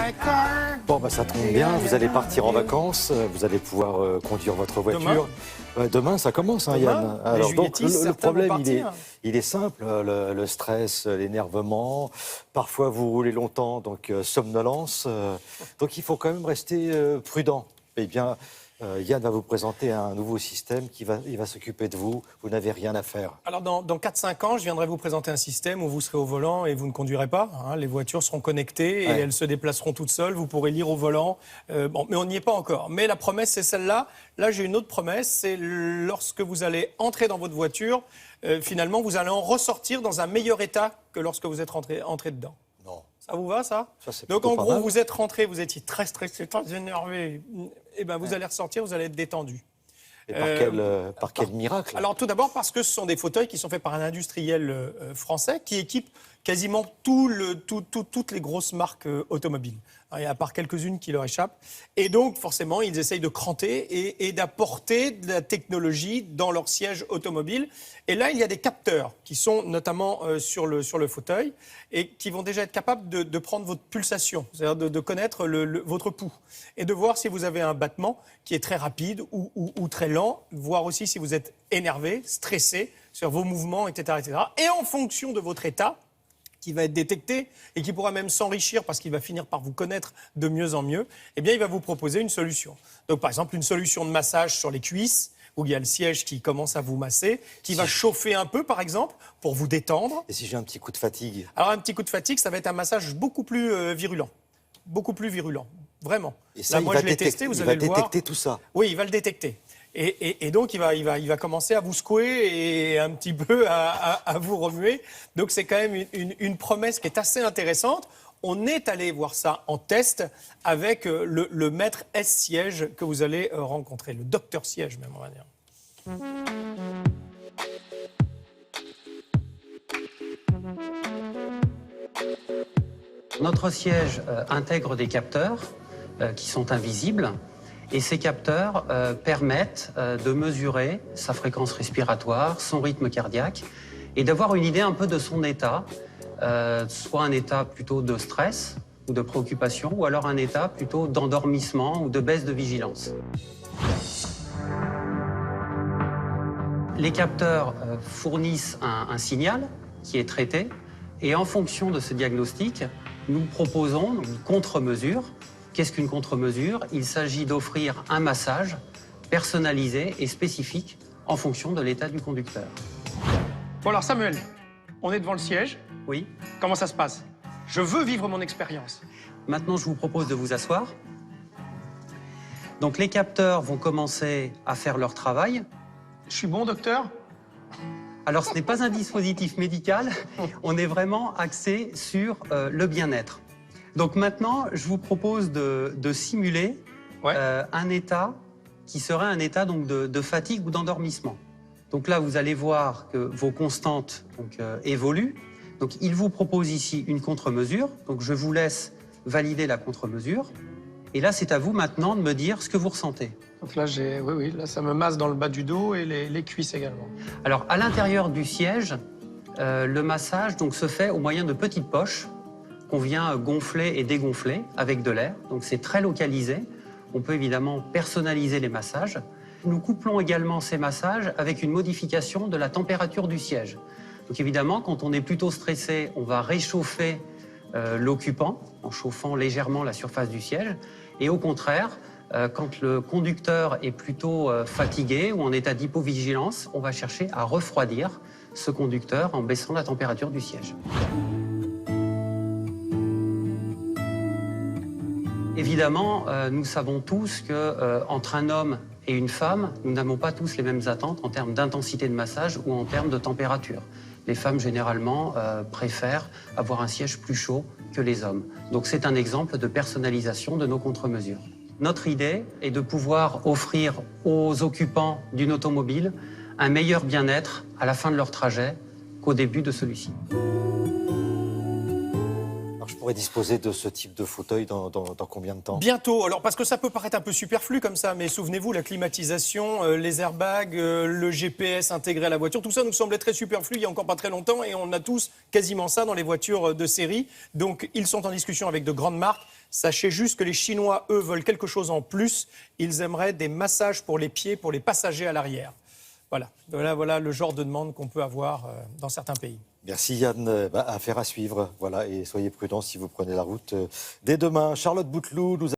my car. Bon, bah, ça tombe bien, vous allez partir en vacances, vous allez pouvoir conduire votre voiture. Demain, ça commence, hein, Yann. Alors, donc, le problème, il est simple, le stress, l'énervement. Parfois, vous roulez longtemps, donc somnolence. Donc, il faut quand même rester prudent. Eh bien, Yann va vous présenter un nouveau système il va s'occuper de vous. Vous n'avez rien à faire. Alors, dans 4-5 ans, je viendrai vous présenter un système où vous serez au volant et vous ne conduirez pas. Hein. Les voitures seront connectées et elles se déplaceront toutes seules. Vous pourrez lire au volant. Bon, mais on n'y est pas encore. Mais la promesse, c'est celle-là. Là, j'ai une autre promesse. C'est lorsque vous allez entrer dans votre voiture, finalement, vous allez en ressortir dans un meilleur état que lorsque vous êtes entré dedans. Non. Ça vous va, ça? Donc, en gros, vous êtes rentré, vous étiez très stressé, très énervé. Eh bien, vous allez ressortir, vous allez être détendu. Et par quel miracle? Alors, tout d'abord, parce que ce sont des fauteuils qui sont faits par un industriel français qui équipe quasiment toutes les grosses marques automobiles. Il y a à part quelques-unes qui leur échappent. Et donc, forcément, ils essayent de cranter et d'apporter de la technologie dans leur siège automobile. Et là, il y a des capteurs qui sont notamment sur le fauteuil et qui vont déjà être capables de prendre votre pulsation, c'est-à-dire de connaître votre pouls et de voir si vous avez un battement qui est très rapide ou très lent, voir aussi si vous êtes énervé, stressé sur vos mouvements, etc., etc. Et en fonction de votre état, qui va être détecté et qui pourra même s'enrichir parce qu'il va finir par vous connaître de mieux en mieux, eh bien, il va vous proposer une solution. Donc, par exemple, une solution de massage sur les cuisses, où il y a le siège qui commence à vous masser, qui va chauffer un peu, par exemple, pour vous détendre. Et si j'ai un petit coup de fatigue? Alors, un petit coup de fatigue, ça va être un massage beaucoup plus virulent. Beaucoup plus virulent, vraiment. Et ça, là, moi, je l'ai testé, vous allez le voir. Il va détecter tout ça? Oui, il va le détecter. Et donc, il va commencer à vous secouer et un petit peu à vous remuer. Donc, c'est quand même une promesse qui est assez intéressante. On est allé voir ça en test avec le maître S-Siège que vous allez rencontrer, le docteur Siège même, on va dire. Notre siège intègre des capteurs qui sont invisibles. Et ces capteurs permettent de mesurer sa fréquence respiratoire, son rythme cardiaque et d'avoir une idée un peu de son état, soit un état plutôt de stress ou de préoccupation, ou alors un état plutôt d'endormissement ou de baisse de vigilance. Les capteurs fournissent un signal qui est traité et en fonction de ce diagnostic, nous proposons une contre-mesure. Qu'est-ce qu'une contre-mesure? Il s'agit d'offrir un massage personnalisé et spécifique en fonction de l'état du conducteur. Bon alors Samuel, on est devant le siège. Oui. Comment ça se passe? Je veux vivre mon expérience. Maintenant, je vous propose de vous asseoir. Donc les capteurs vont commencer à faire leur travail. Je suis bon, docteur? Alors ce n'est pas un dispositif médical, on est vraiment axé sur le bien-être. Donc maintenant, je vous propose de simuler un état qui serait un état donc, de fatigue ou d'endormissement. Donc là, vous allez voir que vos constantes évoluent. Donc il vous propose ici une contre-mesure. Donc je vous laisse valider la contre-mesure. Et là, c'est à vous maintenant de me dire ce que vous ressentez. Donc là, là, ça me masse dans le bas du dos et les cuisses également. Alors à l'intérieur du siège, le massage donc, se fait au moyen de petites poches qu'on vient gonfler et dégonfler avec de l'air. Donc c'est très localisé. On peut évidemment personnaliser les massages. Nous couplons également ces massages avec une modification de la température du siège. Donc évidemment, quand on est plutôt stressé, on va réchauffer l'occupant en chauffant légèrement la surface du siège. Et au contraire, quand le conducteur est plutôt fatigué ou en état d'hypovigilance, on va chercher à refroidir ce conducteur en baissant la température du siège. Évidemment, nous savons tous qu'entre un homme et une femme, nous n'avons pas tous les mêmes attentes en termes d'intensité de massage ou en termes de température. Les femmes, généralement, préfèrent avoir un siège plus chaud que les hommes. Donc c'est un exemple de personnalisation de nos contre-mesures. Notre idée est de pouvoir offrir aux occupants d'une automobile un meilleur bien-être à la fin de leur trajet qu'au début de celui-ci. Alors, je pourrais disposer de ce type de fauteuil dans combien de temps? Bientôt. Alors, parce que ça peut paraître un peu superflu comme ça, mais souvenez-vous, la climatisation, les airbags, le GPS intégré à la voiture, tout ça nous semblait très superflu il y a encore pas très longtemps et on a tous quasiment ça dans les voitures de série. Donc, ils sont en discussion avec de grandes marques. Sachez juste que les Chinois, eux, veulent quelque chose en plus. Ils aimeraient des massages pour les pieds, pour les passagers à l'arrière. Voilà le genre de demande qu'on peut avoir dans certains pays. Merci Yann, affaire à suivre. Voilà, et soyez prudents si vous prenez la route dès demain. Charlotte Bouteloup nous